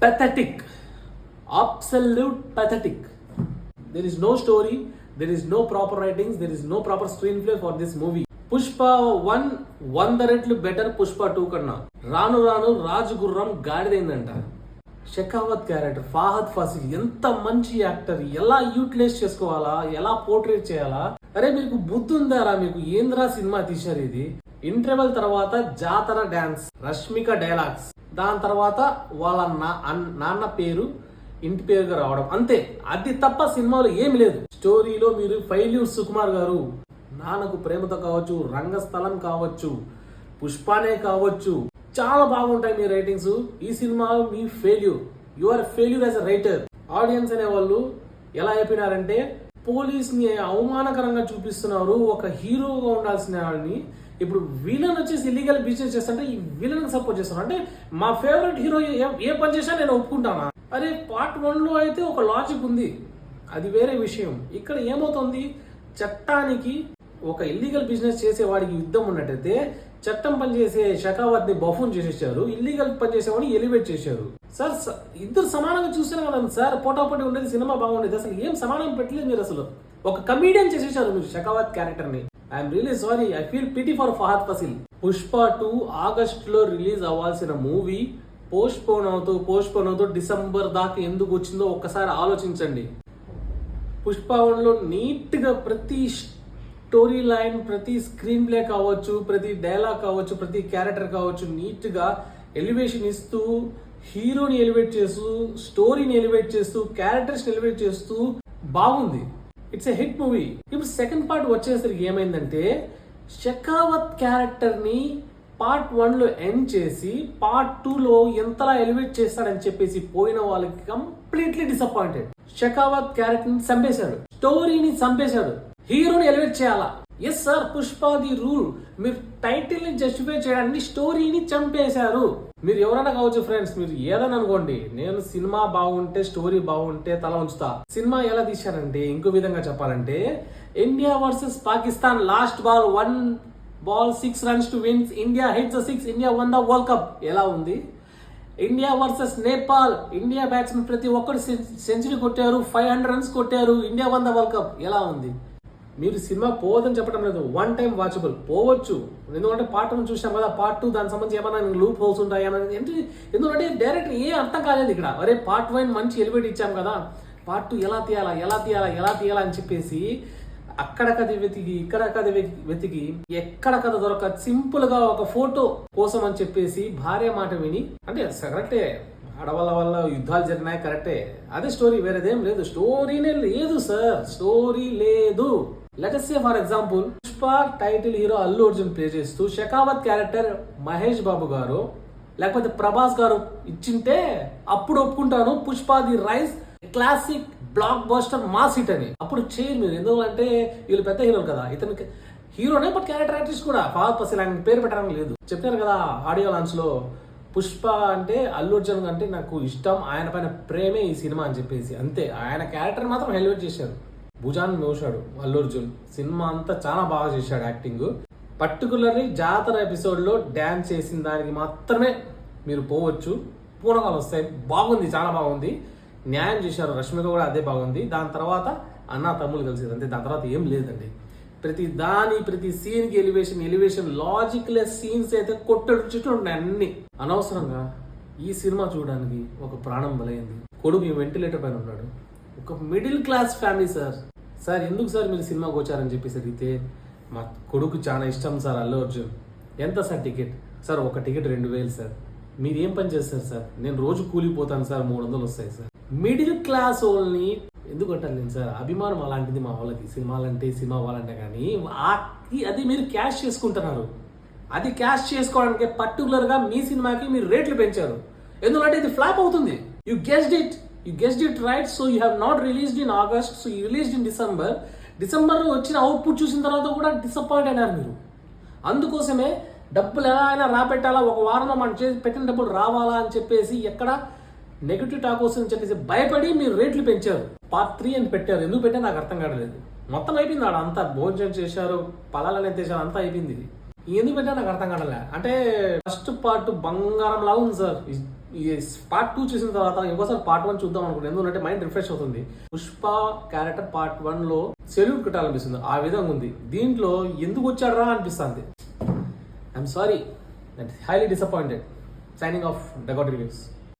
pathetic, absolute pathetic. There is no story, there is no proper writings, there is no proper screenplay for this movie. Pushpa 1 రెట్లు better Pushpa 2 కన్నా. రాను రాను రాజు గుర్రం గాడిదైందంట. Shekhawat character Fahadh fossil ఎంత మంచి actor, ఎలా యూటిలైజ్ చేసుకోవాలా, ఎలా పోర్ట్రేట్ చేయాలా. అరే మీకు బుద్ధి ఉందారా, మీకు ఏంద్రా సినిమా తీశారు ఇది. ఇంటర్వెల్ తర్వాత జాతర డాన్స్, రష్మిక డైలాగ్స్, దాని తర్వాత వాళ్ళ నాన్న పేరు ఇంటి పేరుగా రావడం, అంతే. అది తప్ప సినిమాలో ఏమి లేదు. స్టోరీలో మీరు ఫెయిల్యూర్ సుకుమార్ గారు, నాన్నకు ప్రేమతో కావచ్చు, రంగస్థలం కావచ్చు, పుష్పానే కావచ్చు, చాలా బాగుంటాయి మీ రైటింగ్స్. ఈ సినిమా మీ failure, you are failure as a writer. Audience అనే వాళ్ళు ఎలా అయిపోయినారంటే పోలీస్ ని అవమానకరంగా చూపిస్తున్నారు. ఒక హీరోగా ఉండాల్సిన వాడిని ఇప్పుడు విలన్ వచ్చేసి ఇల్లీగల్ బిజినెస్ చేస్తుంటే ఈ విలన్ సపోర్ట్ చేస్తున్నారు. అంటే మా ఫేవరెట్ హీరో ఏ పని చేసినా నేను ఒప్పుకుంటానా? అరే పార్ట్ 1 లో అయితే ఒక లాజిక్ ఉంది, అది వేరే విషయం. ఇక్కడ ఏమవుతుంది, చట్టానికి ఒక ఇల్లీగల్ బిజినెస్ చేసేవాడికి యుద్ధం ఉన్నట్టయితే చట్టం పనిచేసే షెకావత్ ని బఫూన్ చేసేసారు, ఇల్లీగల్ పనిచేసేవాడిని ఎలివేట్ చేశారు. సార్ ఇద్దరు సమానంగా చూసినా కదా సార్, పోటాపోటీ ఉండేది, సినిమా బాగుండేది. అసలు ఏం సమానం పెట్టలేదు మీరు. అసలు ఒక కమీడియన్ చేసేసారు మీరు షెకావత్ క్యారెక్టర్ ని. I'm really sorry, I feel pity for Fahadh Faasil. Pushpa 2 ఆగస్టులో రిలీజ్ అవ్వాల్సిన మూవీ పోస్ట్పోన్ అవుతూ డిసెంబర్ దాకా ఎందుకు వచ్చిందో ఒక్కసారి ఆలోచించండి. పుష్ప 1లో నీట్ గా ప్రతి స్టోరీ లైన్, ప్రతి స్క్రీన్ ప్లే కావచ్చు, ప్రతి డైలాగ్ కావచ్చు, ప్రతి క్యారెక్టర్ కావచ్చు, నీట్ గా ఎలివేషన్ ఇస్తూ, హీరోని ఎలివేట్ చేస్తూ, స్టోరీని ఎలివేట్ చేస్తూ, క్యారెక్టర్స్ ఎలివేట్ చేస్తూ బాగుంది. It's a hit movie. ఇప్పుడు సెకండ్ పార్ట్ వచ్చేసరికి ఏమైందంటే షెకావత్ క్యారెక్టర్ ని పార్ట్ 1లో ఎండ్ చేసి పార్ట్ 2లో ఎంతలా ఎలివేట్ చేస్తాడని చెప్పేసి పోయిన వాళ్ళకి కంప్లీట్లీ డిసప్పాయింటెడ్. షెకావత్ క్యారెక్టర్ ని చంపేశాడు, స్టోరీని చంపేశాడు, హీరోని ఎలివేట్ చేయాలా. Yes sir, Pushpa the rule. మీరు టైటిల్ ని జస్టిఫై చేయడానికి స్టోరీని చంపేశారు. మీరు ఎవరైనా కావచ్చు ఫ్రెండ్స్, మీరు ఏదైనా అనుకోండి, నేను సినిమా బాగుంటే, స్టోరీ బాగుంటే తల ఉంచుతా. సినిమా ఎలా తీశారంటే, ఇంకో విధంగా చెప్పాలంటే, India versus Pakistan, last ball 1 ball 6 runs to win, India hits 6, India one the world cup. ఎలా ఉంది? India versus Nepal, India batsmen ప్రతి ఒక్కరు సెంచరీ కొట్టారు, 500 runs కొట్టారు, India one the world cup. ఎలా ఉంది? మీరు సినిమా పోవద్దని చెప్పడం లేదు, 1 time వాచబుల్ పోవచ్చు. ఎందుకంటే పార్ట్ 1 చూసాం కదా, పార్ట్ 2 దానికి సంబంధించి ఏమైనా లూప్ హోల్స్ ఉంటాయి అని. ఎందుకంటే డైరెక్టర్ ఏ అర్థం కాలేదు ఇక్కడ. అరే పార్ట్ 1 మంచి ఎలివేట్ ఇచ్చాం కదా, పార్ట్ 2 ఎలా తీయాలా అని చెప్పేసి అక్కడ కథ వెతికి, ఇక్కడ కథ వెతికి, ఎక్కడ కథ దొరక సింపుల్ గా ఒక ఫోటో కోసం అని చెప్పేసి భార్య మాట విని, అంటే కరెక్టే, ఆడవాళ్ళ వల్ల యుద్ధాలు జరిగినాయి కరెక్టే, అదే స్టోరీ, వేరేదేం లేదు. స్టోరీనే లేదు సార్, స్టోరీ లేదు. Let us say for example, Pushpa title hero Allu Arjun play చేస్తూ షెకావత్ క్యారెక్టర్ మహేష్ బాబు గారు లేకపోతే ప్రభాస్ గారు ఇచ్చింటే అప్పుడు ఒప్పుకుంటాను. Pushpa the rice classic block buster mass hit అని అప్పుడు చేయరు మీరు. ఎందుకంటే వీళ్ళు పెద్ద హీరోలు కదా, ఇతనికి హీరోనే బట్ క్యారెక్టర్ ఆర్టిస్ట్ కూడా. ఫహద్ ఫాసిల్ ఆయన పేరు పెట్టడానికి లేదు. చెప్పారు కదా ఆడియో లాంచ్ లో, పుష్ప అంటే అల్లు అర్జున్ అంటే నాకు ఇష్టం, ఆయన పైన ప్రేమే ఈ సినిమా అని చెప్పేసి, అంతే. ఆయన క్యారెక్టర్ మాత్రం హెల్మెట్ చేశారు, భుజాన్ని మోసాడు అల్లు అర్జున్. సినిమా అంతా చాలా బాగా చేశాడు యాక్టింగ్. పర్టికులర్లీ జాతర ఎపిసోడ్ లో డాన్స్ చేసిన దానికి మాత్రమే మీరు పోవచ్చు, పూనకాలు వస్తాయి. బాగుంది, చాలా బాగుంది, న్యాయం చేశారు. రష్మిక కూడా అదే బాగుంది. దాని తర్వాత అన్న తమ్ముళ్ళు కలిసి, అంతే. దాని తర్వాత ఏం లేదండి. ప్రతి సీన్ కి ఎలివేషన్ లాజిక్ లెస్ సీన్స్ అయితే కొట్టడు చుట్టూ ఉన్నాయి అన్ని. అనవసరంగా ఈ సినిమా చూడడానికి ఒక ప్రాణం బలైంది. కొడుకు వెంటిలేటర్ పైన ఉన్నాడు, ఒక మిడిల్ క్లాస్ ఫ్యామిలీ. సార్ ఎందుకు సార్ మీరు సినిమాకి వచ్చారని చెప్పేసి అడిగితే, మా కొడుకు చాలా ఇష్టం సార్ అల్లు అర్జున్. ఎంత సార్ టికెట్? సార్ ఒక టికెట్ 2000 సార్. మీరు ఏం పని చేస్తారు సార్? నేను రోజు కూలిపోతాను సార్, 300 వస్తాయి సార్. మిడిల్ క్లాస్ వాళ్ళని ఎందుకు అంటారు సార్? అభిమానం అలాంటిది మా వాళ్ళకి, సినిమా వాళ్ళంటే. కానీ అది మీరు క్యాష్ చేసుకుంటున్నారు. అది క్యాష్ చేసుకోవడానికి పర్టికులర్ గా మీ సినిమాకి మీరు రేట్లు పెంచారు. ఎందుకంటే ఇది ఫ్లాప్ అవుతుంది. You guessed it right. So you have not released in August, so you released in December వచ్చిన అవుట్పుట్ చూసిన తర్వాత కూడా డిసప్పాయింట్ అయినారు మీరు. అందుకోసమే డబ్బులు ఎలా అయినా రాపెట్టాలా, ఒక వారంలో మనం చేసి పెట్టిన డబ్బులు రావాలా అని చెప్పేసి, ఎక్కడ నెగిటివ్ టాక్ వస్తుందని చెప్పేసి భయపడి మీరు రేట్లు పెంచారు. పార్ట్ 3 అని పెట్టారు. ఎందుకు పెట్టారు నాకు అర్థం కావట్లేదు. మొత్తం అయిపోయింది, ఆడ అంతా భోజనం చేశారు, పలాలని ఎత్తేసారు, అంతా అయిపోయింది. ఎందుకు పెట్టారు నాకు అర్థం కావట్లే. అంటే ఫస్ట్ పార్ట్ బంగారం లాగా ఉంది సార్. ఈ పార్ట్ 2 చూసిన తర్వాత ఇంకోసారి పార్ట్ 1 చూద్దాం అనుకుంటే ఎందుకంటే మైండ్ రిఫ్రెష్ అవుతుంది. పుష్ప క్యారెక్టర్ పార్ట్ 1 లో సెల్యూట్ కట్టాలనిపిస్తుంది, ఆ విధంగా ఉంది. దీంట్లో ఎందుకు వచ్చాడరా అనిపిస్తుంది. I'm sorry, that highly disappointed. Signing off dugout reviews.